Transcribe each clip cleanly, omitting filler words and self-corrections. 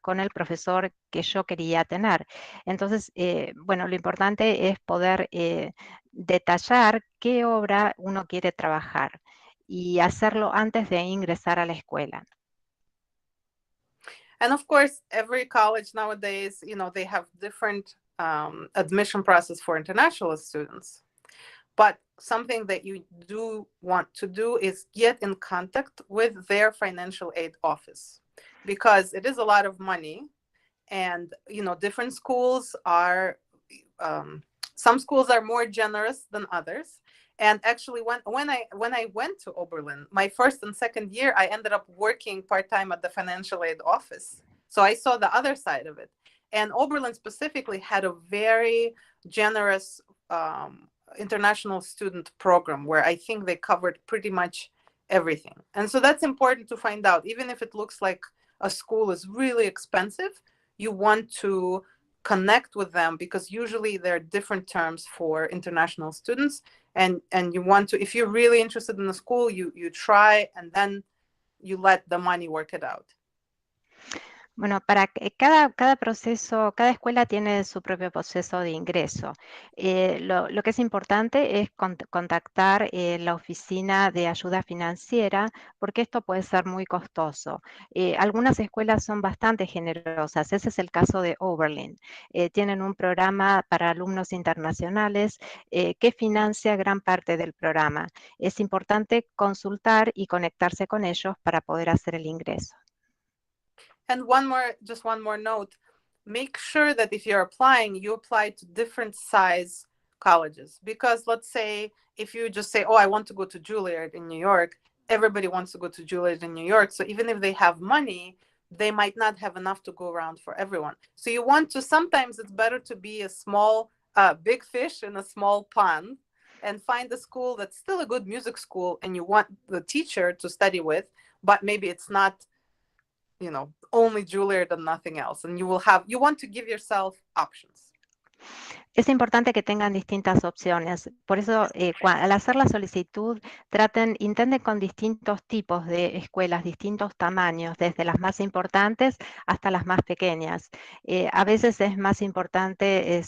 con el profesor que yo quería tener. Entonces, bueno, lo importante es poder detallar qué obra uno quiere trabajar y hacerlo antes de ingresar a la escuela. And of course, every college nowadays, they have different admission process for international students. But something that you do want to do is get in contact with their financial aid office, because it is a lot of money. And, different schools are, some schools are more generous than others. And actually, when I went to Oberlin, my first and second year, I ended up working part-time at the financial aid office. So I saw the other side of it. And Oberlin specifically had a very generous international student program where I think they covered pretty much everything. And so that's important to find out. Even if it looks like a school is really expensive, you want to connect with them, because usually there are different terms for international students. And you want to, if you're really interested in the school, you try, and then you let the money work it out. Bueno, para cada proceso, cada escuela tiene su propio proceso de ingreso. Lo que es importante es contactar la oficina de ayuda financiera, porque esto puede ser muy costoso. Algunas escuelas son bastante generosas, ese es el caso de Oberlin. Tienen un programa para alumnos internacionales que financia gran parte del programa. Es importante consultar y conectarse con ellos para poder hacer el ingreso. And just one more note, make sure that if you're applying, you apply to different size colleges. Because let's say, if you just say, oh, I want to go to Juilliard in New York, everybody wants to go to Juilliard in New York. So even if they have money, they might not have enough to go around for everyone. So you want to, sometimes it's better to be a small, big fish in a small pond, and find a school that's still a good music school and you want the teacher to study with, but maybe it's not, only Juilliard and nothing else. And you want to give yourself options. Es importante que tengan distintas opciones. Por eso, al hacer la solicitud, intenten con distintos tipos de escuelas, distintos tamaños, desde las más importantes hasta las más pequeñas. A veces es más importante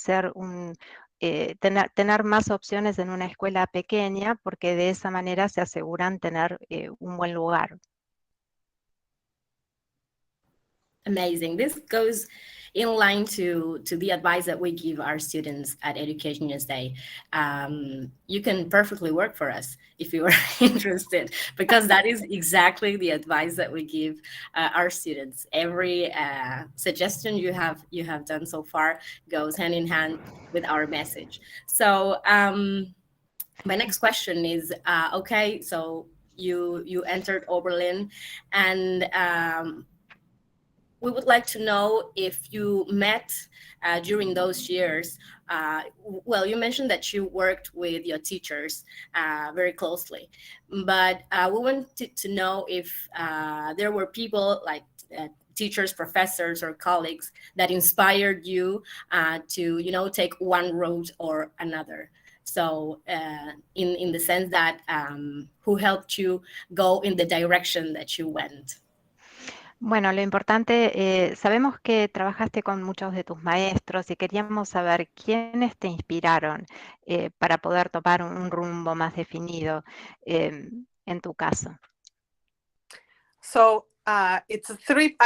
tener más opciones en una escuela pequeña, porque de esa manera se aseguran tener un buen lugar. Amazing. This goes in line to the advice that we give our students at Education USA. You can perfectly work for us if you are interested, because that is exactly the advice that we give our students. Every suggestion you have done so far goes hand in hand with our message. So my next question is, okay, so you entered Oberlin, and we would like to know if you met during those years. Well, you mentioned that you worked with your teachers very closely, but we wanted to know if there were people like teachers, professors, or colleagues that inspired you to, take one road or another. So in the sense that who helped you go in the direction that you went? Bueno, lo importante, sabemos que trabajaste con muchos de tus maestros y queríamos saber quiénes te inspiraron para poder tomar un rumbo más definido en tu caso. So I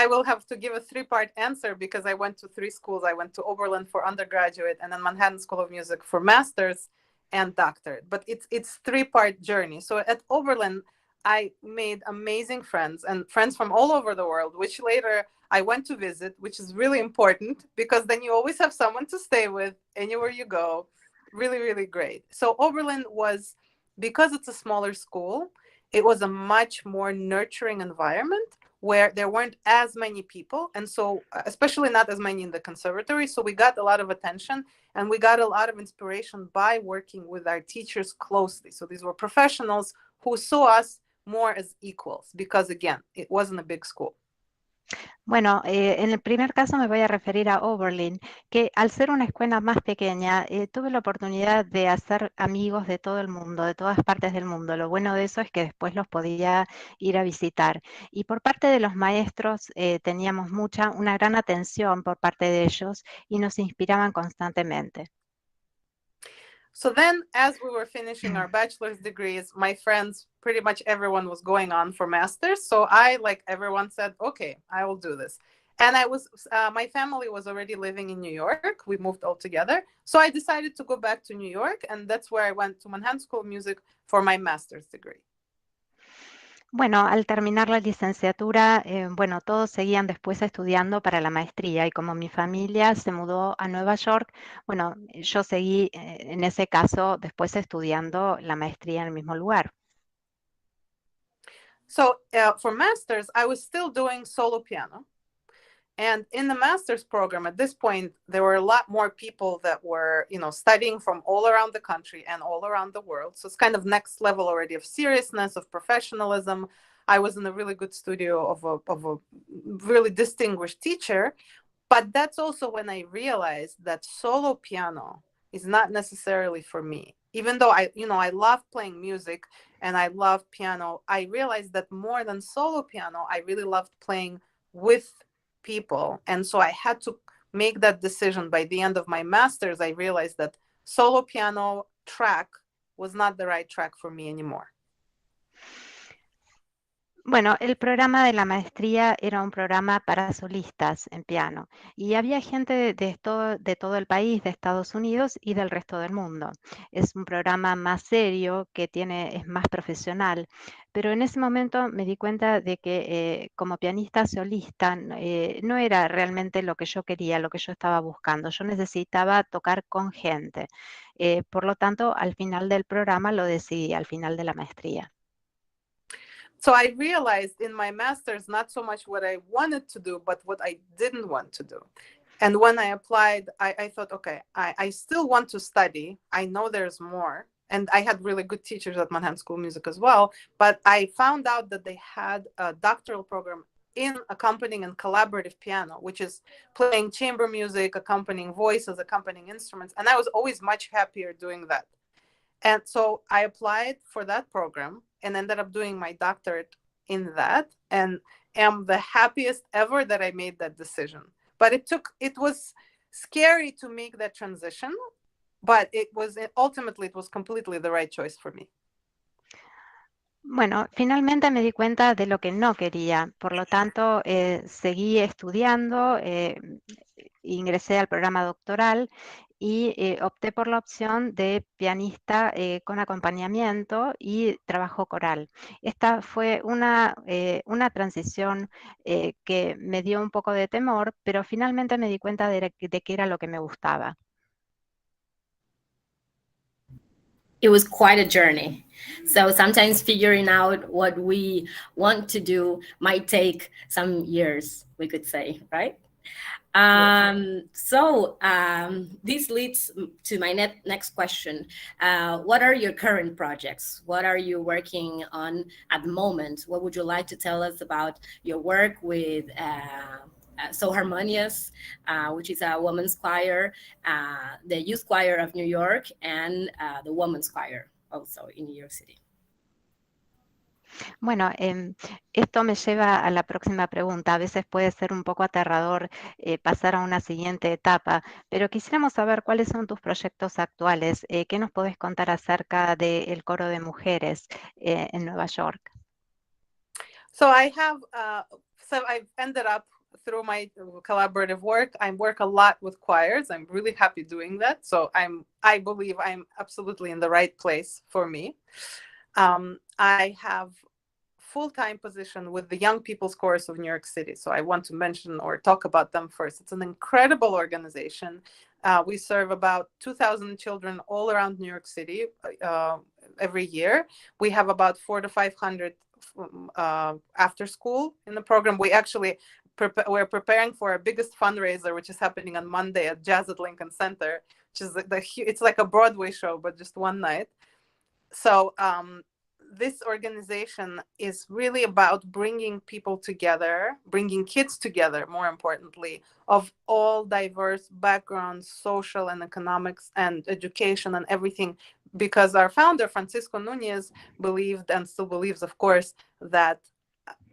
will have to give a three-part answer, because I went to three schools. I went to Oberlin for undergraduate, and then Manhattan School of Music for master's and doctorate. But it's three-part journey. So at Oberlin, I made amazing friends, and friends from all over the world, which later I went to visit, which is really important, because then you always have someone to stay with anywhere you go. Really, really great. So Oberlin was, because it's a smaller school, it was a much more nurturing environment where there weren't as many people. And so, especially not as many in the conservatory. So we got a lot of attention, and we got a lot of inspiration by working with our teachers closely. So these were professionals who saw us more as equals, because again, it wasn't a big school. Bueno, en el primer caso me voy a referir a Oberlin, que al ser una escuela más pequeña, tuve la oportunidad de hacer amigos de todo el mundo, de todas partes del mundo. Lo bueno de eso es que después los podía ir a visitar. Y por parte de los maestros teníamos una gran atención por parte de ellos y nos inspiraban constantemente. So then, as we were finishing our bachelor's degrees, my friends, pretty much everyone was going on for masters. So I, like everyone, said, okay, I will do this. And my family was already living in New York. We moved all together. So I decided to go back to New York. And that's where I went to Manhattan School of Music for my master's degree. Bueno, al terminar la licenciatura, bueno, todos seguían después estudiando para la maestría y como mi familia se mudó a Nueva York, bueno, yo seguí en ese caso después estudiando la maestría en el mismo lugar. So for master's, I was still doing solo piano. And in the master's program, at this point, there were a lot more people that were, studying from all around the country and all around the world. So it's kind of next level already of seriousness, of professionalism. I was in a really good studio of a really distinguished teacher. But that's also when I realized that solo piano is not necessarily for me. Even though I love playing music and I love piano, I realized that more than solo piano, I really loved playing with people. And so I had to make that decision. By the end of my master's, I realized that solo piano track was not the right track for me anymore. Bueno, el programa de la maestría era un programa para solistas en piano y había gente de todo el país, de Estados Unidos y del resto del mundo. Es un programa más serio, es más profesional, pero en ese momento me di cuenta de que como pianista solista no era realmente lo que yo quería, lo que yo estaba buscando. Yo necesitaba tocar con gente. Por lo tanto, al final del programa lo decidí, al final de la maestría. So I realized in my master's not so much what I wanted to do, but what I didn't want to do. And when I applied, I thought, okay, I still want to study. I know there's more. And I had really good teachers at Manhattan School of Music as well. But I found out that they had a doctoral program in accompanying and collaborative piano, which is playing chamber music, accompanying voices, accompanying instruments. And I was always much happier doing that. And so I applied for that program and ended up doing my doctorate in that, and am the happiest ever that I made that decision. But it was scary to make that transition, but ultimately it was completely the right choice for me. Bueno, finalmente me di cuenta de lo que no quería, por lo tanto seguí estudiando, ingresé al programa doctoral y opté por la opción de pianista con acompañamiento y trabajo coral. Esta fue una transición que me dio un poco de temor, pero finalmente me di cuenta de que era lo que me gustaba. It was quite a journey. So sometimes figuring out what we want to do might take some years, we could say, right? So this leads to my next question. What are your current projects? What are you working on at the moment? What would you like to tell us about your work with So Harmonious, which is a women's choir, the Youth Choir of New York, and the Women's Choir also in New York City? Bueno, esto me lleva a la próxima pregunta. A veces puede ser un poco aterrador pasar a una siguiente etapa, pero quisiéramos saber cuáles son tus proyectos actuales. ¿Qué nos podés contar acerca del coro de mujeres en Nueva York? So I've ended up through my collaborative work. I work a lot with choirs. I'm really happy doing that. So I believe I'm absolutely in the right place for me. I have full-time position with the Young People's Chorus of New York City. So I want to mention or talk about them first. It's an incredible organization. We serve about 2,000 children all around New York City every year. We have about 400 to 500 after school in the program. We actually we're preparing for our biggest fundraiser, which is happening on Monday at Jazz at Lincoln Center, which is it's like a Broadway show, but just one night. So this organization is really about bringing people together, bringing kids together, more importantly, of all diverse backgrounds, social and economics and education and everything. Because our founder, Francisco Nunez, believed and still believes, of course, that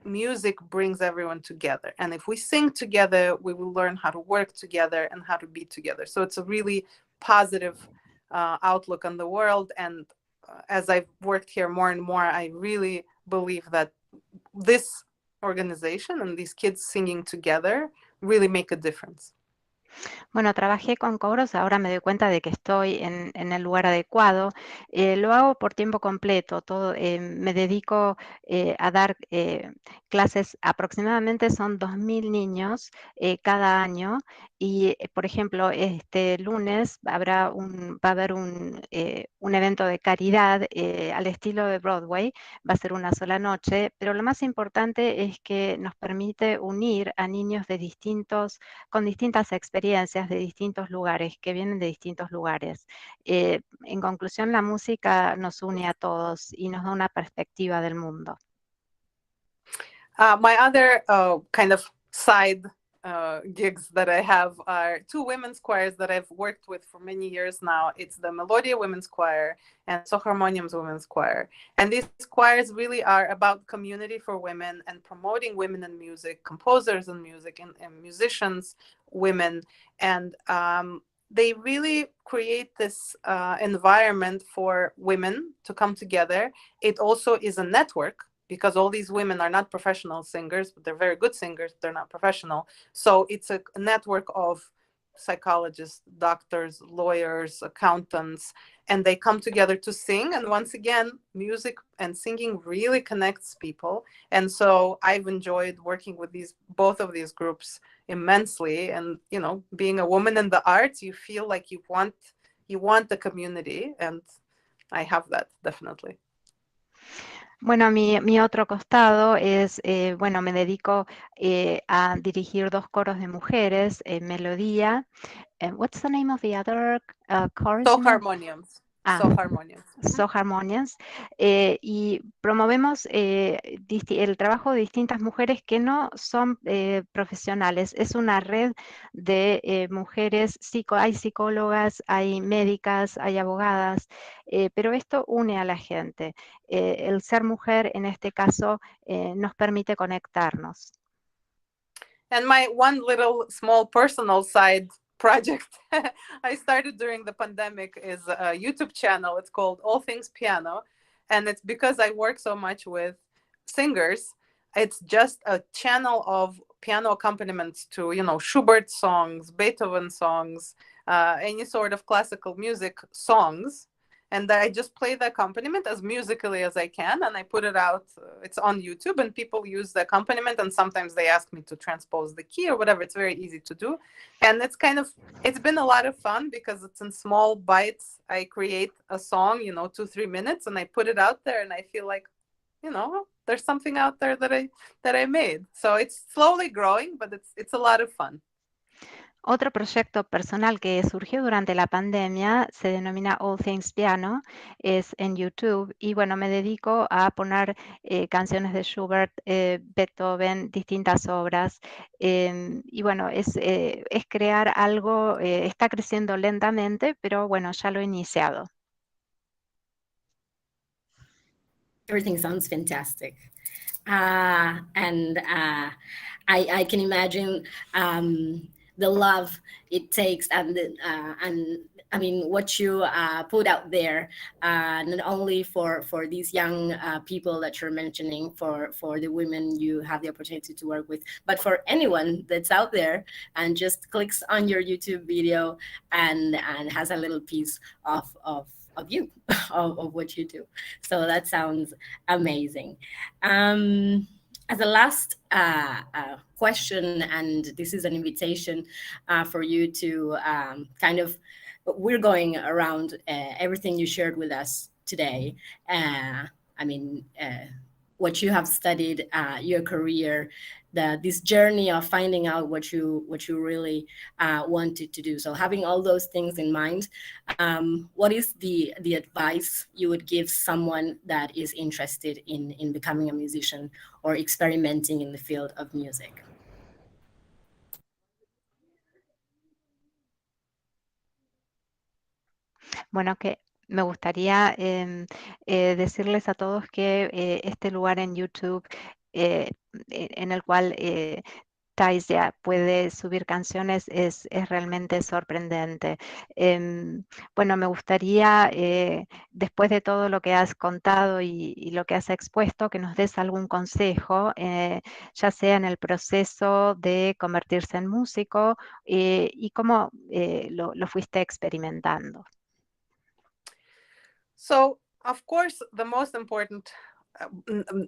music brings everyone together. And if we sing together, we will learn how to work together and how to be together. So it's a really positive outlook on the world. And as I've worked here more and more, I really believe that this organization and these kids singing together really make a difference. Bueno, trabajé con Coros, ahora me doy cuenta de que estoy en el lugar adecuado. Lo hago por tiempo completo, me dedico a dar clases, aproximadamente son 2.000 niños cada año y, por ejemplo, este lunes va a haber un evento de caridad al estilo de Broadway, va a ser una sola noche, pero lo más importante es que nos permite unir a niños con distintas experiencias de distintos lugares, que vienen de distintos lugares. En conclusión, la música nos une a todos y nos da una perspectiva del mundo. My other kind of side gigs that I have are two women's choirs that I've worked with for many years now. It's the Melodia Women's Choir and Soharmonium's Women's Choir. And these choirs really are about community for women and promoting women in music, composers in music, and musicians, women. And they really create this environment for women to come together. It also is a network, because all these women are not professional singers, but they're very good singers. They're not professional. So it's a network of psychologists, doctors, lawyers, accountants, and they come together to sing. And once again, music and singing really connects people. And so I've enjoyed working with both of these groups immensely. And, you know, being a woman in the arts, you feel like you want the community. And I have that, definitely. Bueno, mi otro costado es, bueno, me dedico a dirigir 2 coros de mujeres, Melodía. What's the name of the other chorus? Soharmoniums. Soharmoniums. Y promovemos el trabajo de distintas mujeres que no son profesionales. Es una red de mujeres, hay psicólogas, hay médicas, hay abogadas, pero esto une a la gente. El ser mujer, en este caso, nos permite conectarnos. And my one little small personal side project I started during the pandemic is a YouTube channel. It's called All Things Piano. And it's because I work so much with singers. It's just a channel of piano accompaniments to, you know, Schubert songs, Beethoven songs, any sort of classical music songs. And I just play the accompaniment as musically as I can, and I put it out. It's on YouTube, and people use the accompaniment, and sometimes they ask me to transpose the key or whatever. It's very easy to do. And it's been a lot of fun because it's in small bites. I create a song, you know, 2-3 minutes, and I put it out there, and I feel like, you know, there's something out there that I made. So it's slowly growing, but it's a lot of fun. Otro proyecto personal que surgió durante la pandemia se denomina All Things Piano, es en YouTube y bueno, me dedico a poner canciones de Schubert, Beethoven, distintas obras y bueno, es crear algo, está creciendo lentamente, pero bueno, ya lo he iniciado. Everything sounds fantastic. And I can imagine the love it takes and I mean what you put out there, not only for these young people that you're mentioning, for the women you have the opportunity to work with, but for anyone that's out there and just clicks on your YouTube video and has a little piece of you, of what you do. So that sounds amazing. As a last question, and this is an invitation for you to kind of, we're going around everything you shared with us today. I mean, what you have studied, your career, this journey of finding out what you really wanted to do. So having all those things in mind, what is the advice you would give someone that is interested in becoming a musician or experimenting in the field of music? Bueno, que me gustaría decirles a todos que este lugar en YouTube en el cual Taisia puede subir canciones es realmente sorprendente. Bueno, me gustaría, después de todo lo que has contado y lo que has expuesto, que nos des algún consejo, ya sea en el proceso de convertirse en músico y cómo lo fuiste experimentando. So, of course, the most important,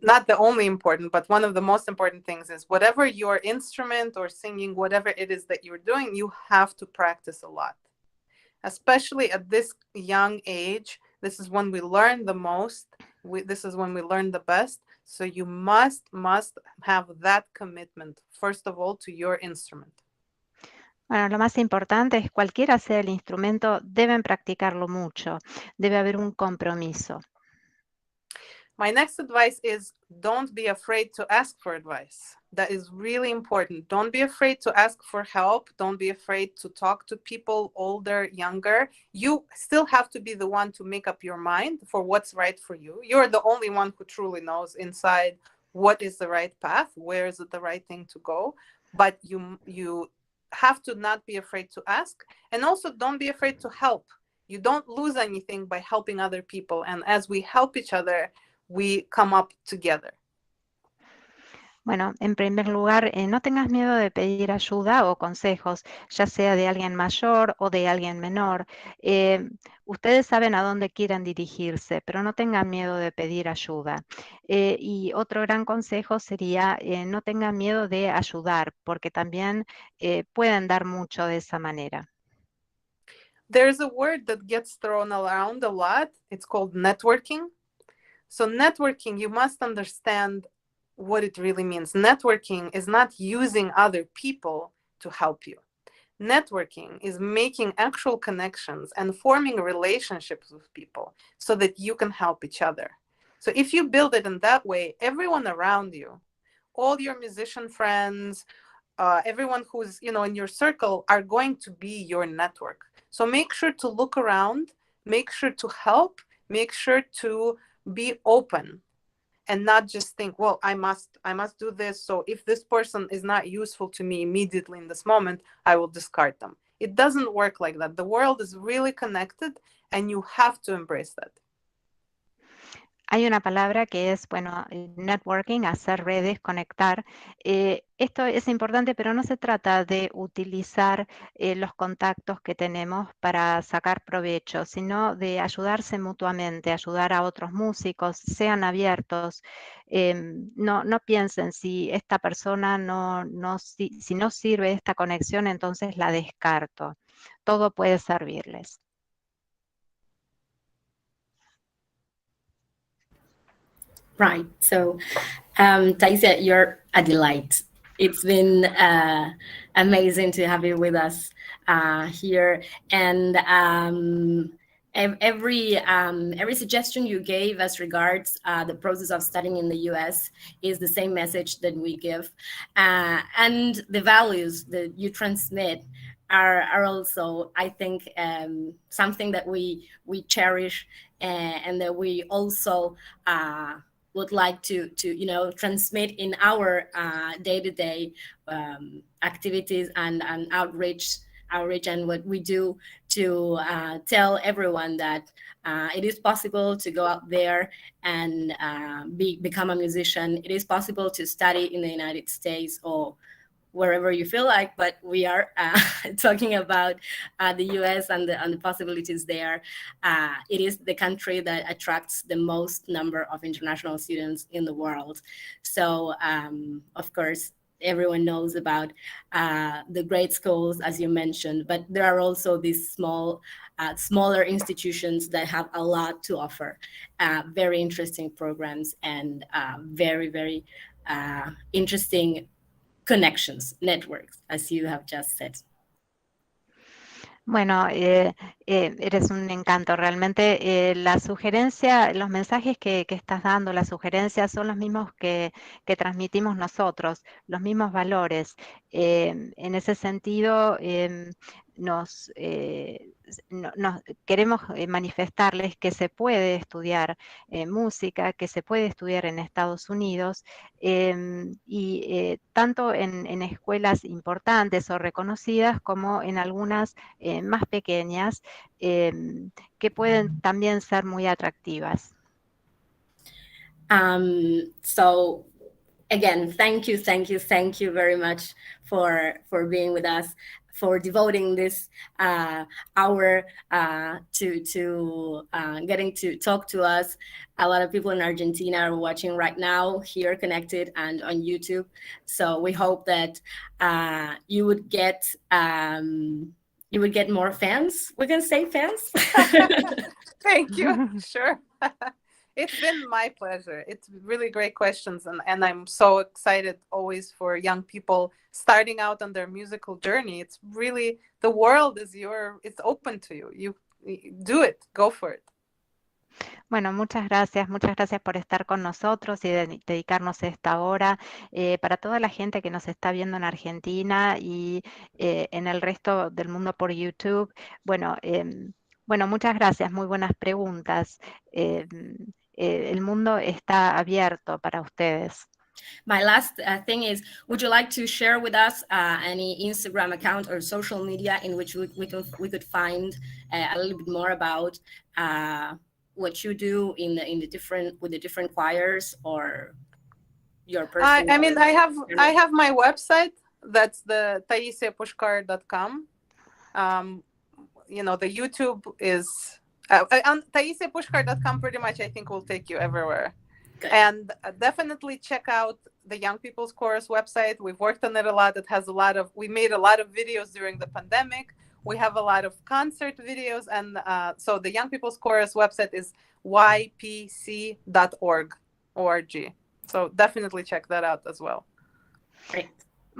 not the only important, but one of the most important things is whatever your instrument or singing, whatever it is that you're doing, you have to practice a lot. Especially at this young age, this is when we learn the most. This is when we learn the best. So you must have that commitment, first of all, to your instrument. Bueno, lo más importante es cualquiera sea el instrumento, deben practicarlo mucho, debe haber un compromiso. My next advice is don't be afraid to ask for advice. That is really important. Don't be afraid to ask for help. Don't be afraid to talk to people older, younger. You still have to be the one to make up your mind for what's right for you. You're the only one who truly knows inside what is the right path, where is it the right thing to go. But you have to not be afraid to ask, and also don't be afraid to help. You don't lose anything by helping other people, and as we help each other, we come up together. Bueno, en primer lugar, no tengas miedo de pedir ayuda o consejos, ya sea de alguien mayor o de alguien menor. Ustedes saben a dónde quieren dirigirse, pero no tengan miedo de pedir ayuda. Y otro gran consejo sería no tengan miedo de ayudar, porque también pueden dar mucho de esa manera. There's a word that gets thrown around a lot. It's called networking. So networking, you must understand what it really means. Networking is not using other people to help you. Networking is making actual connections and forming relationships with people so that you can help each other. So if you build it in that way, everyone around you, all your musician friends, everyone who's in your circle are going to be your network. So make sure to look around, make sure to help, make sure to be open and not just think, well, I must do this. So if this person is not useful to me immediately in this moment, I will discard them. It doesn't work like that. The world is really connected and you have to embrace that. Hay una palabra que es, bueno, networking, hacer redes, conectar. Esto es importante, pero no se trata de utilizar los contactos que tenemos para sacar provecho, sino de ayudarse mutuamente, ayudar a otros músicos, sean abiertos. No piensen si esta persona si no sirve esta conexión, entonces la descarto. Todo puede servirles. Right. So, Taisia, you're a delight. It's been amazing to have you with us here. And every suggestion you gave as regards the process of studying in the US is the same message that we give. And the values that you transmit are also, I think, something that we cherish and that we also would like to transmit in our day-to-day activities and outreach and what we do to tell everyone that it is possible to go out there and become a musician. It is possible to study in the United States or wherever you feel like, but we are talking about the US and the possibilities there. It is the country that attracts the most number of international students in the world. So, of course, everyone knows about the great schools, as you mentioned, but there are also these smaller institutions that have a lot to offer, very interesting programs, and very, very interesting connections, networks, as you have just said. Bueno, eres un encanto. Realmente la sugerencia, los mensajes que estás dando, las sugerencias son los mismos que transmitimos nosotros, los mismos valores. En ese sentido, queremos manifestarles que se puede estudiar música, que se puede estudiar en Estados Unidos, y tanto en escuelas importantes o reconocidas como en algunas más pequeñas, que pueden también ser muy atractivas. So again, thank you very much for being with us, for devoting this hour to getting to talk to us. A lot of people in Argentina are watching right now, here connected and on YouTube. So we hope that you would get more fans. We can say fans. Thank you. Sure. It's been my pleasure. It's really great questions. And I'm so excited always for young people starting out on their musical journey. It's really, the world is it's open to you. You do it, go for it. Bueno, muchas gracias por estar con nosotros y dedicarnos esta hora. Para toda la gente que nos está viendo en Argentina y en el resto del mundo por YouTube, bueno, muchas gracias, muy buenas preguntas. El mundo está abierto para ustedes. My last thing is, would you like to share with us any Instagram account or social media in which we could find a little bit more about what you do with the different choirs, or your personal? I mean, I have my website. That's the taisiapushkar.com. You know, the YouTube is on taisiapushkar.com. Pretty much, I think will take you everywhere. Good. And definitely check out the Young People's Chorus website. We've worked on it a lot. It has we made a lot of videos during the pandemic. We have a lot of concert videos. And so the Young People's Chorus website is ypc.org. So definitely check that out as well. Great.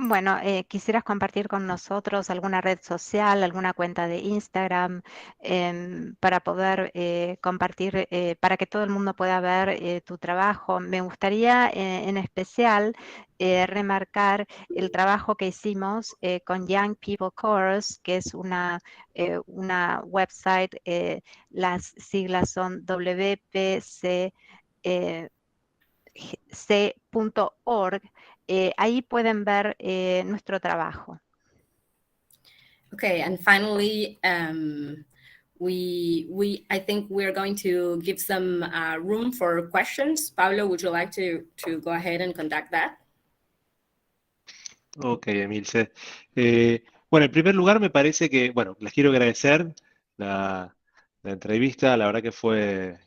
Bueno, ¿quisieras compartir con nosotros alguna red social, alguna cuenta de Instagram, para poder compartir, para que todo el mundo pueda ver tu trabajo? Me gustaría en especial remarcar el trabajo que hicimos con Young People Coros, que es una website, las siglas son wpc.org. Ahí pueden ver nuestro trabajo. Okay, and finally, I think we're going to give some room for questions. Pablo, would you like to go ahead and conduct that? Ok, Emilce. Bueno, en primer lugar me parece que, bueno, les quiero agradecer la entrevista. La verdad que fue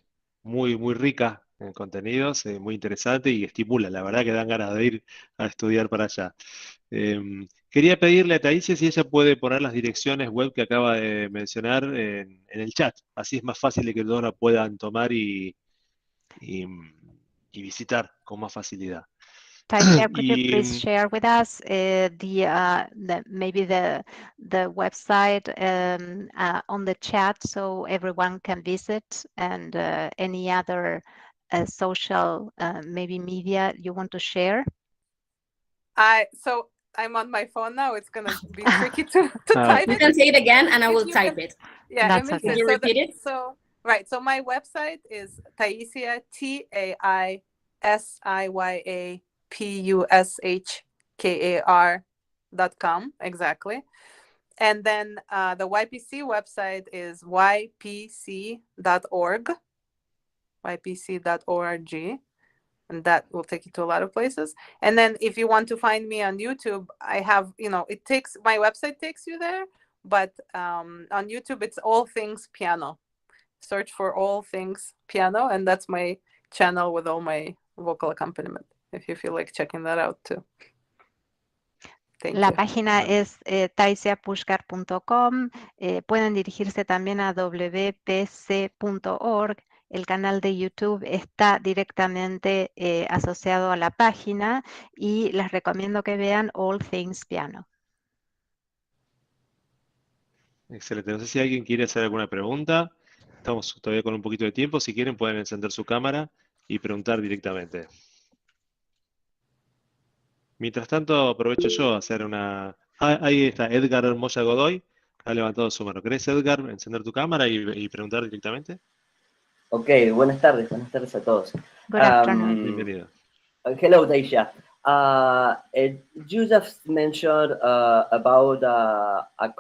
muy, muy rica en contenidos, muy interesante y estimula. La verdad que dan ganas de ir a estudiar para allá. Quería pedirle a Taisia si ella puede poner las direcciones web que acaba de mencionar en el chat. Así es más fácil de que todos la puedan tomar y visitar con más facilidad. Taisia, could you please share with us maybe the website on the chat so everyone can visit, and any other social maybe media you want to share? So I'm on my phone now. It's going to be tricky to type You it. can say it again and I will type it. Yeah, that's okay. Can you repeat it? So my website is Taisia, TAISIAPUSHKAR.com, exactly. And then the YPC website is ypc.org, ypc.org. And that will take you to a lot of places. And then if you want to find me on YouTube, I have, my website takes you there, but on YouTube, it's All Things Piano. Search for All Things Piano, and that's my channel with all my vocal accompaniment, if you feel like checking that out too. Thank La you. página Bueno, es taisiapushkar.com, pueden dirigirse también a wpc.org. El canal de YouTube está directamente asociado a la página y les recomiendo que vean All Things Piano. excelente. No sé si alguien quiere hacer alguna pregunta. Estamos todavía con un poquito de tiempo. Si quieren, pueden encender su cámara y preguntar directamente. Mientras tanto, aprovecho yo a hacer una... Ah, ahí está, Edgar Moya Godoy. Ha levantado su mano. ¿Querés, Edgar, encender tu cámara y preguntar directamente? Ok, buenas tardes a todos. Good afternoon. Bienvenido. Hello, Daisha. You just mentioned about a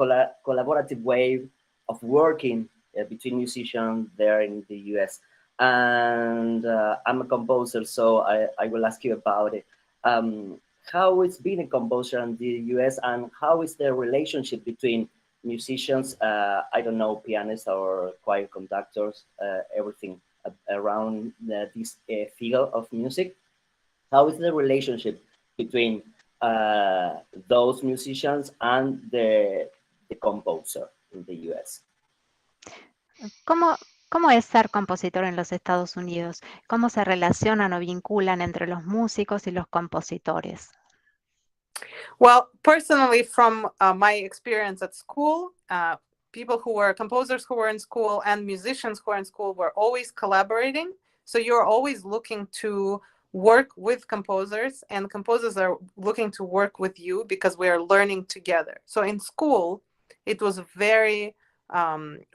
collaborative way of working between musicians there in the US. And I'm a composer, so I will ask you about it. How it's been a composer in the US, and how is the relationship between musicians, I don't know, pianists or choir conductors, everything around this field of music? How is the relationship between those musicians and the composer in the US? ¿Cómo es ser compositor en los Estados Unidos? ¿Cómo se relacionan o vinculan entre los músicos y los compositores? Well, personally, from my experience at school, people who were composers who were in school and musicians who were in school were always collaborating. So you're always looking to work with composers, and composers are looking to work with you because we are learning together. So in school, it was very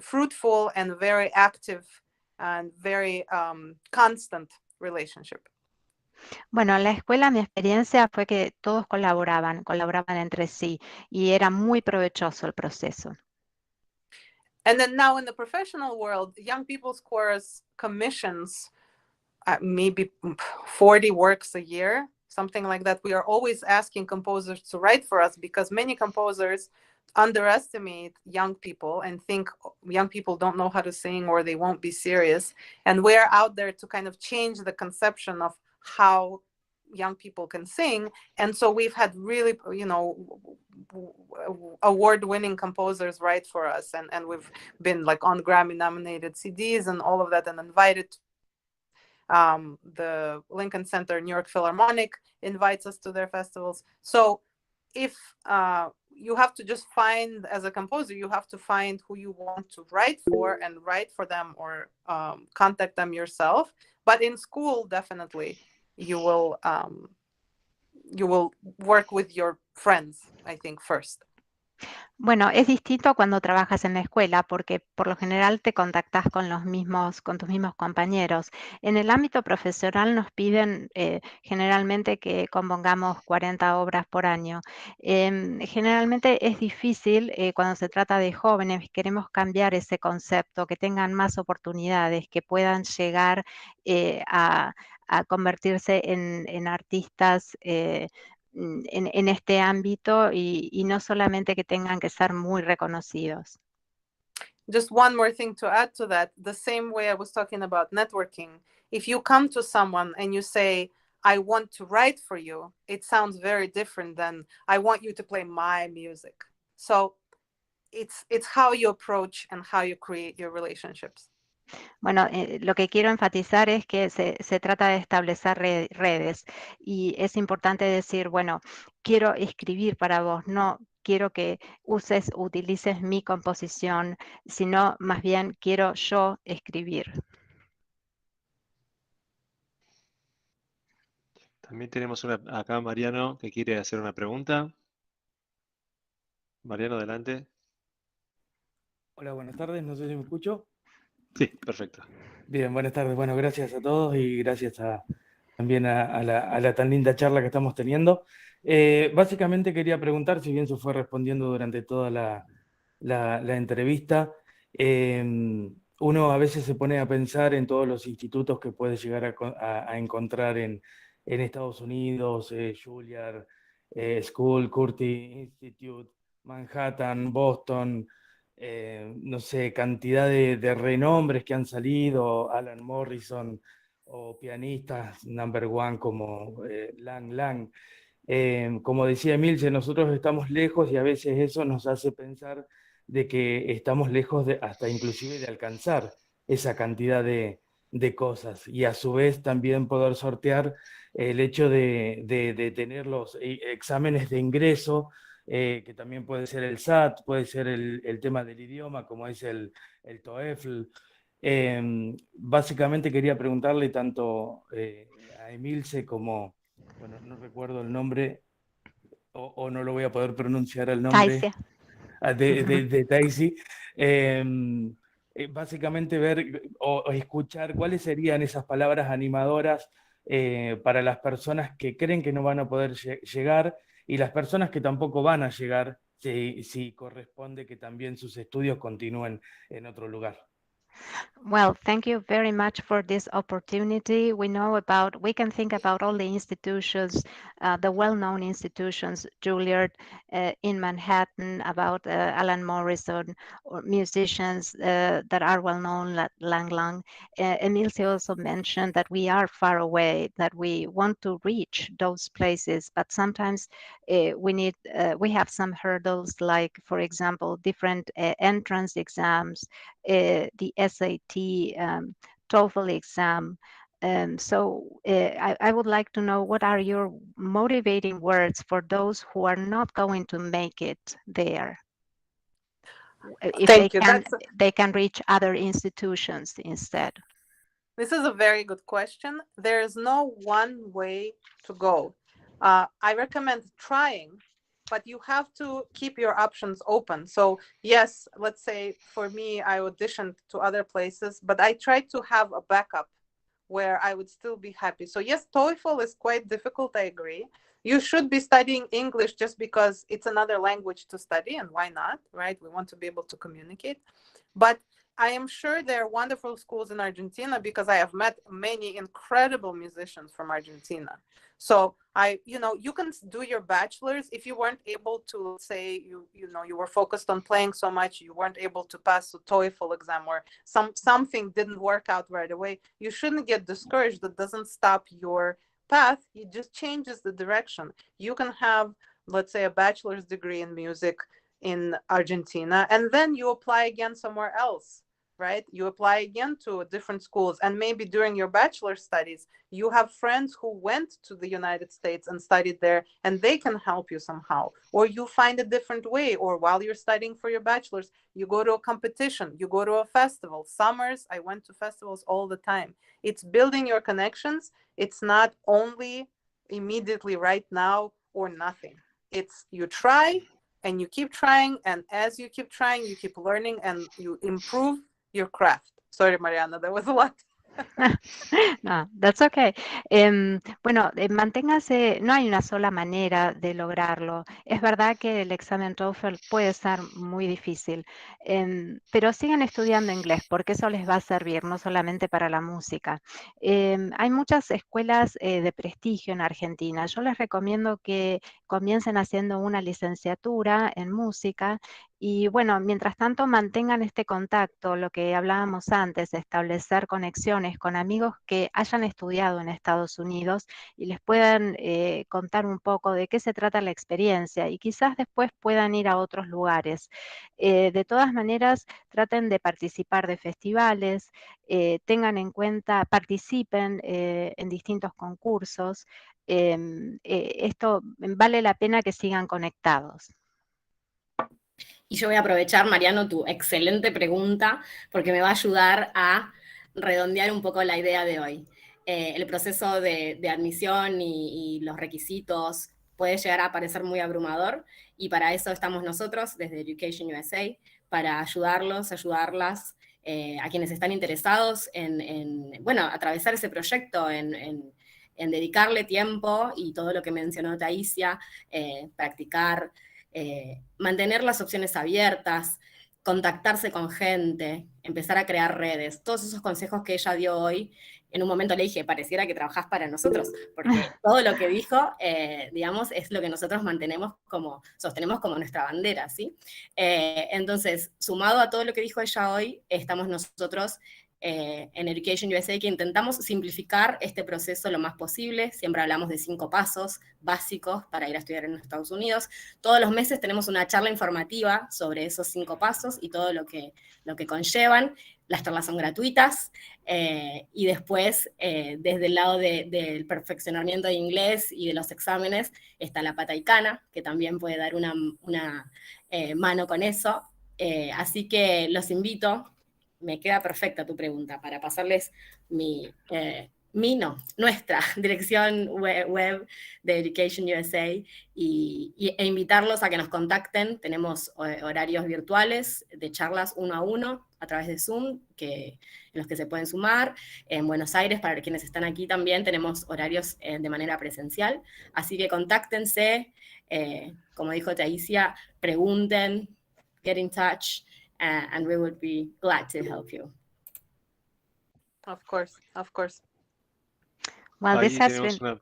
fruitful and very active and very constant relationship. Bueno, en la escuela mi experiencia fue que todos colaboraban entre sí y era muy provechoso el proceso. And then now in the professional world, young people's chorus commissions maybe 40 works a year, something like that. We are always asking composers to write for us because many composers underestimate young people and think young people don't know how to sing or they won't be serious. And we're out there to kind of change the conception of how young people can sing. And so we've had really, award-winning composers write for us, and we've been like on Grammy-nominated CDs and all of that, and invited the Lincoln Center, New York Philharmonic invites us to their festivals. So if you have to just find, as a composer, you have to find who you want to write for and write for them, or contact them yourself. But in school, definitely, you will work with your friends, I think, first. Bueno, es distinto cuando trabajas en la escuela porque por lo general te contactás con tus mismos compañeros. En el ámbito profesional nos piden generalmente que compongamos 40 obras por año. Generalmente es difícil cuando se trata de jóvenes, queremos cambiar ese concepto, que tengan más oportunidades, que puedan llegar a convertirse en artistas en este ámbito y no solamente que tengan que ser muy reconocidos. Just one more thing to add to that, the same way I was talking about networking, if you come to someone and you say, I want to write for you, it sounds very different than I want you to play my music. So it's how you approach and how you create your relationships. Bueno, lo que quiero enfatizar es que se trata de establecer redes y es importante decir, bueno, quiero escribir para vos, no quiero que utilices mi composición, sino más bien quiero yo escribir. También tenemos acá Mariano que quiere hacer una pregunta. Mariano, adelante. Hola, buenas tardes, no sé si me escucho. Sí, perfecto. Bien, buenas tardes. Bueno, gracias a todos y gracias también a la tan linda charla que estamos teniendo. Básicamente quería preguntar, si bien se fue respondiendo durante toda la entrevista, uno a veces se pone a pensar en todos los institutos que puede llegar a encontrar en Estados Unidos, Juilliard School, Curtis Institute, Manhattan, Boston, no sé, cantidad de renombres que han salido, Alan Morrison o pianistas number one como Lang Lang. Como decía Emilce, nosotros estamos lejos y a veces eso nos hace pensar de que estamos lejos hasta inclusive de alcanzar esa cantidad de cosas, y a su vez también poder sortear el hecho de tener los exámenes de ingreso, que también puede ser el SAT, puede ser el tema del idioma, como es el TOEFL. Básicamente quería preguntarle tanto a Emilce como, bueno, no recuerdo el nombre, o no lo voy a poder pronunciar el nombre, Taisia. de Daisy, básicamente ver o escuchar cuáles serían esas palabras animadoras para las personas que creen que no van a poder llegar, y las personas que tampoco van a llegar, si corresponde que también sus estudios continúen en otro lugar. Well, thank you very much for this opportunity. We can think about all the institutions, the well-known institutions, Juilliard in Manhattan, about Alan Morrison, or musicians that are well-known, like Lang Lang. Emilce also mentioned that we are far away, that we want to reach those places, but sometimes we have some hurdles, like, for example, different entrance exams, the SAT, TOEFL exam. I would like to know, what are your motivating words for those who are not going to make it there? If Thank you. they can reach other institutions instead. This is a very good question. There is no one way to go. I recommend trying, but you have to keep your options open. So yes, let's say for me, I auditioned to other places, but I tried to have a backup where I would still be happy. So yes, TOEFL is quite difficult, I agree. You should be studying English just because it's another language to study, and why not, right? We want to be able to communicate. But I am sure there are wonderful schools in Argentina, because I have met many incredible musicians from Argentina. So you can do your bachelor's if you weren't able to, say, you were focused on playing so much, you weren't able to pass the TOEFL exam, or something didn't work out right away. You shouldn't get discouraged. That doesn't stop your path. It just changes the direction. You can have, let's say, a bachelor's degree in music in Argentina, and then you apply again somewhere else, right? You apply again to different schools, and maybe during your bachelor's studies, you have friends who went to the United States and studied there, and they can help you somehow. Or you find a different way, or while you're studying for your bachelor's, you go to a competition, you go to a festival. Summers, I went to festivals all the time. It's building your connections. It's not only immediately right now or nothing. It's you try and you keep trying, and as you keep trying, you keep learning and you improve your craft. Sorry, Mariana, that was a lot. No, that's okay. Bueno, manténgase, no hay una sola manera de lograrlo. Es verdad que el examen TOEFL puede ser muy difícil, pero sigan estudiando inglés, porque eso les va a servir no solamente para la música. Hay muchas escuelas de prestigio en Argentina. Yo les recomiendo que comiencen haciendo una licenciatura en música. Y bueno, mientras tanto mantengan este contacto, lo que hablábamos antes, establecer conexiones con amigos que hayan estudiado en Estados Unidos y les puedan contar un poco de qué se trata la experiencia, y quizás después puedan ir a otros lugares. De todas maneras, traten de participar de festivales, tengan en cuenta, participen en distintos concursos. Esto vale la pena que sigan conectados. Y yo voy a aprovechar, Mariano, tu excelente pregunta, porque me va a ayudar a redondear un poco la idea de hoy. El proceso de admisión y los requisitos puede llegar a parecer muy abrumador, y para eso estamos nosotros desde Education USA, para ayudarlos, ayudarlas, a quienes están interesados en atravesar ese proyecto, en dedicarle tiempo y todo lo que mencionó Taisia, practicar, mantener las opciones abiertas, contactarse con gente, empezar a crear redes. Todos esos consejos que ella dio hoy, en un momento le dije, pareciera que trabajás para nosotros, porque todo lo que dijo, digamos, es lo que nosotros sostenemos como nuestra bandera, ¿sí? Entonces, sumado a todo lo que dijo ella hoy, estamos nosotros en Education USA que intentamos simplificar este proceso lo más posible. Siempre hablamos de 5 pasos básicos para ir a estudiar en Estados Unidos. Todos los meses tenemos una charla informativa sobre esos 5 pasos y todo lo que conllevan. Las charlas son gratuitas, y después, desde el lado del perfeccionamiento de inglés y de los exámenes, está la pataicana, que también puede dar una mano con eso. Así que los invito. Me queda perfecta tu pregunta para pasarles nuestra dirección web de Education USA e invitarlos a que nos contacten. Tenemos horarios virtuales de charlas 1 a 1 a través de Zoom, en los que se pueden sumar. En Buenos Aires, para quienes están aquí también, tenemos horarios de manera presencial. Así que contáctense, como dijo Taisia, pregunten, get in touch. And we would be glad to help you. Of course, of course. Well, Ahí this has tenemos been...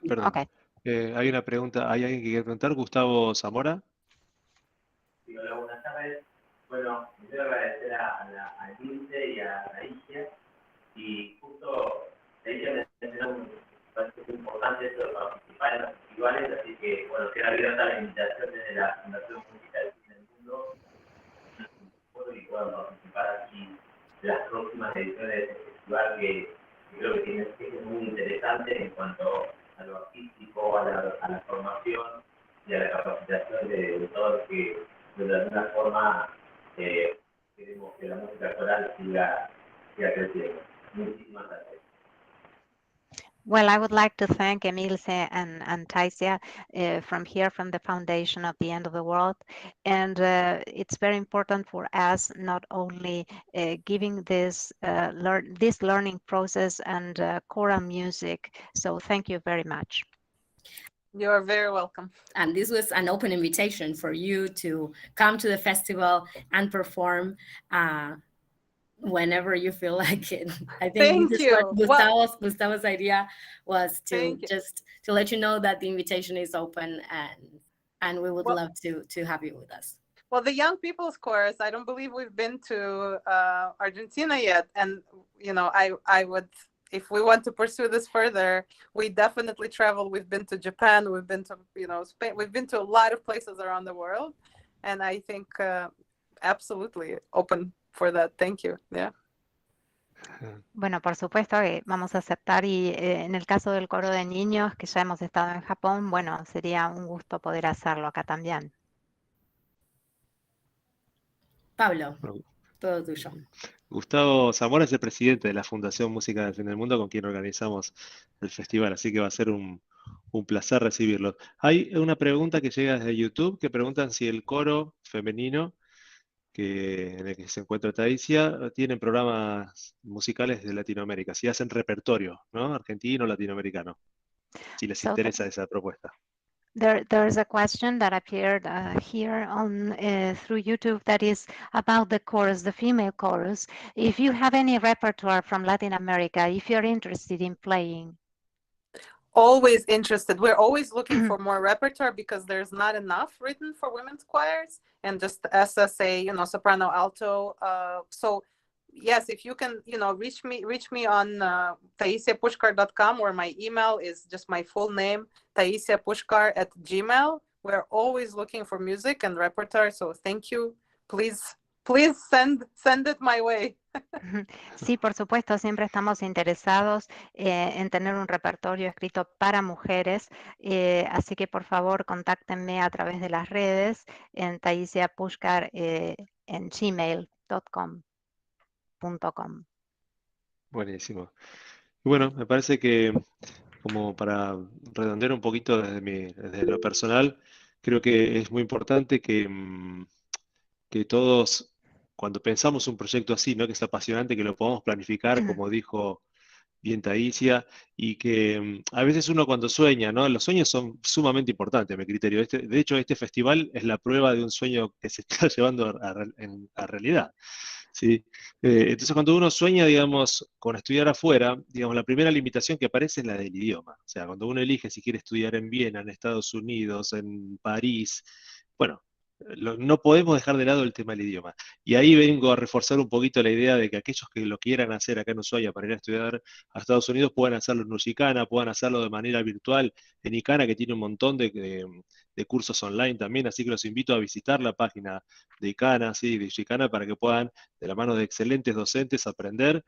perdón. Okay. Hay una pregunta, ¿hay alguien que quiere preguntar? Gustavo Zamora. Sí, hola, buenas tardes. Bueno, quiero agradecer a Ilse y a Taisia. Y justo Taisia mencionó un parece muy importante esto de participar en los festivales, así que, bueno, queda abierta la invitación desde la Fundación Musica del Mundo. Y puedan participar aquí de las próximas ediciones de este festival que creo que es muy interesante en cuanto a lo artístico, a la formación y a la capacitación de todos los que de alguna forma queremos que la música coral siga creciendo. Muchísimas gracias. Well, I would like to thank Emilce and Taisia from here, from the foundation of the End of the World. And it's very important for us not only giving this learning process and choral music. So thank you very much. You are very welcome. And this was an open invitation for you to come to the festival and perform whenever you feel like it. I think this is what Gustavo's idea was, to let you know that the invitation is open, and we would love to have you with us. Well, the Young People's Chorus, I don't believe we've been to Argentina yet, and I would, if we want to pursue this further, we definitely travel. We've been to Japan, we've been to Spain, we've been to a lot of places around the world, and I think absolutely open for that. Thank you. Yeah. Bueno, por supuesto que vamos a aceptar, y en el caso del coro de niños, que ya hemos estado en Japón, bueno, sería un gusto poder hacerlo acá también. Pablo, todo tuyo. Gustavo Zamora es el presidente de la Fundación Música del Fin del Mundo, con quien organizamos el festival, así que va a ser un placer recibirlo. Hay una pregunta que llega desde YouTube, que preguntan si el coro femenino en el que se encuentra Taisia tienen programas musicales de Latinoamérica, si hacen repertorio, ¿no? Argentino, latinoamericano, si les interesa esa propuesta. There is a question that appeared here on through YouTube that is about the chorus, the female chorus. If you have any repertoire from Latin America, if you're interested in playing. Always interested. We're always looking for more repertoire because there's not enough written for women's choirs, and just SSA, soprano, alto. So yes, if you can, reach me on taisiapushkar.com, where my email is just my full name, taisiapushkar@gmail.com. We're always looking for music and repertoire. So thank you. Please send it my way. Sí, por supuesto, siempre estamos interesados en tener un repertorio escrito para mujeres, así que por favor contáctenme a través de las redes en taisiapushkar en gmail.com. Buenísimo. Y bueno, me parece que, como para redondear un poquito desde lo personal, creo que es muy importante que todos, cuando pensamos un proyecto así, ¿no? Que es apasionante, que lo podamos planificar, como dijo bien Taisia, y que a veces uno cuando sueña, ¿no? Los sueños son sumamente importantes, a mi criterio. De hecho, este festival es la prueba de un sueño que se está llevando a realidad, ¿sí? Entonces, cuando uno sueña, digamos, con estudiar afuera, digamos, la primera limitación que aparece es la del idioma. O sea, cuando uno elige si quiere estudiar en Viena, en Estados Unidos, en París, bueno, no podemos dejar de lado el tema del idioma. Y ahí vengo a reforzar un poquito la idea de que aquellos que lo quieran hacer acá en Ushuaia para ir a estudiar a Estados Unidos puedan hacerlo en Musicana, puedan hacerlo de manera virtual en Icana, que tiene un montón de cursos online también, así que los invito a visitar la página de Icana, ¿sí? De Musicana, para que puedan, de la mano de excelentes docentes, aprender.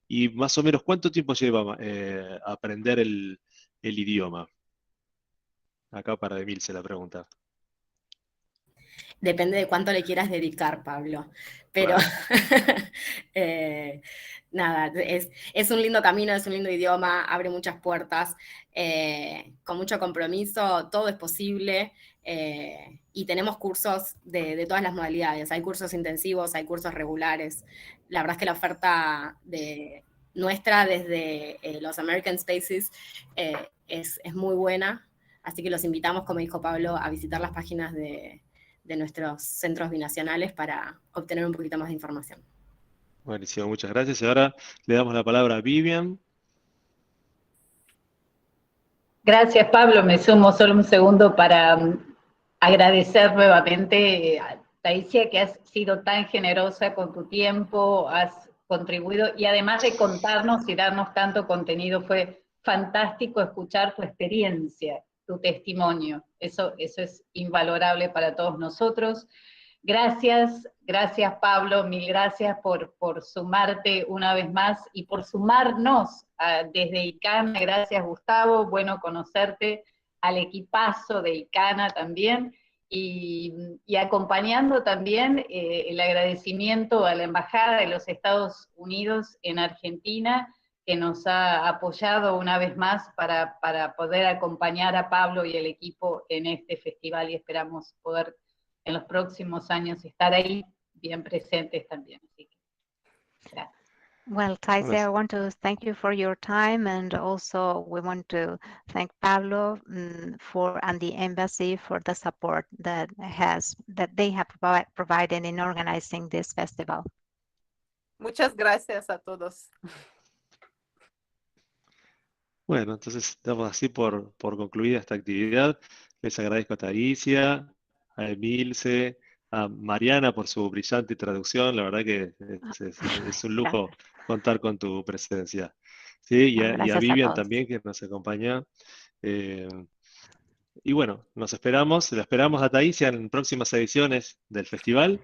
Y más o menos, ¿cuánto tiempo lleva aprender el idioma? Acá para Emilce la pregunta. Depende de cuánto le quieras dedicar, Pablo. Pero Claro. nada, es un lindo camino, es un lindo idioma, abre muchas puertas, con mucho compromiso, todo es posible, y tenemos cursos de todas las modalidades. Hay cursos intensivos, hay cursos regulares. La verdad es que la oferta nuestra desde los American Spaces es muy buena, así que los invitamos, como dijo Pablo, a visitar las páginas de nuestros centros binacionales para obtener un poquito más de información. Buenísimo, muchas gracias. Y ahora le damos la palabra a Vivian. Gracias, Pablo. Me sumo solo un segundo para agradecer nuevamente a Taisia, que has sido tan generosa con tu tiempo, has contribuido, y además de contarnos y darnos tanto contenido, fue fantástico escuchar tu experiencia, tu testimonio. Eso es invalorable para todos nosotros. Gracias Pablo, mil gracias por sumarte una vez más y por sumarnos desde Icana. Gracias Gustavo, bueno conocerte, al equipazo de Icana también, y acompañando también el agradecimiento a la Embajada de los Estados Unidos en Argentina, que nos ha apoyado una vez más para poder acompañar a Pablo y el equipo en este festival, y esperamos poder en los próximos años estar ahí bien presentes también. Así que, gracias. Well, Taisia, I want to thank you for your time, and also we want to thank Pablo and the embassy for the support that they have provided in organizing this festival. Muchas gracias a todos. Bueno, entonces damos así por concluida esta actividad. Les agradezco a Taisia, a Emilce, a Mariana por su brillante traducción. La verdad que es un lujo contar con tu presencia. ¿Sí? Y a Gracias a Vivian todos. también, que nos acompaña. Y bueno, la esperamos a Taisia en próximas ediciones del festival.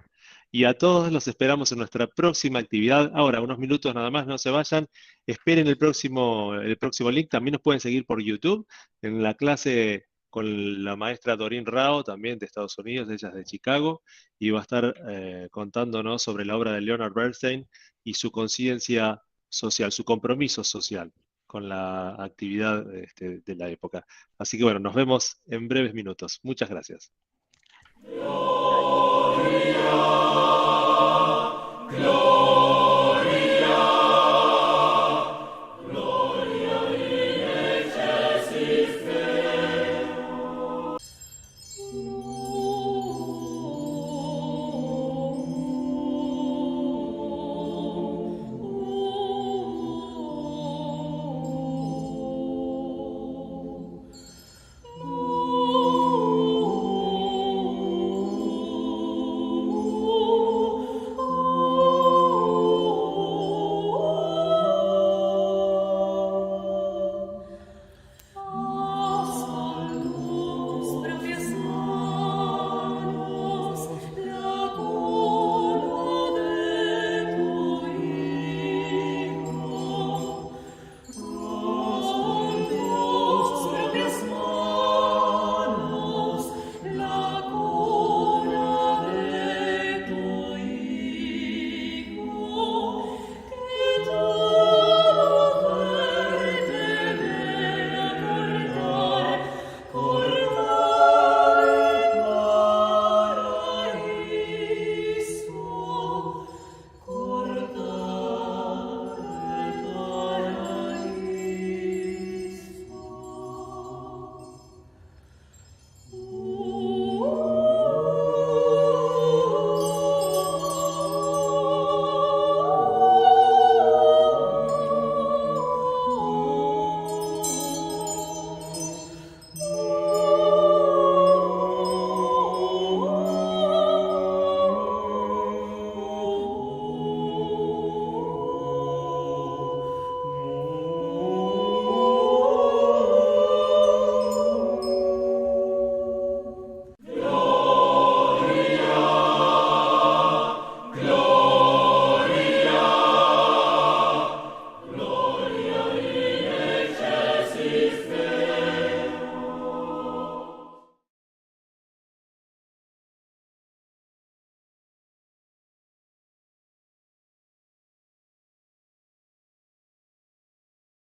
Y a todos los esperamos en nuestra próxima actividad. Ahora, unos minutos nada más, no se vayan. Esperen el próximo link. También nos pueden seguir por YouTube en la clase con la maestra Doreen Rao, también de Estados Unidos, ella es de Chicago, y va a estar contándonos sobre la obra de Leonard Bernstein y su conciencia social, su compromiso social con la actividad de la época. Así que bueno, nos vemos en breves minutos. Muchas gracias.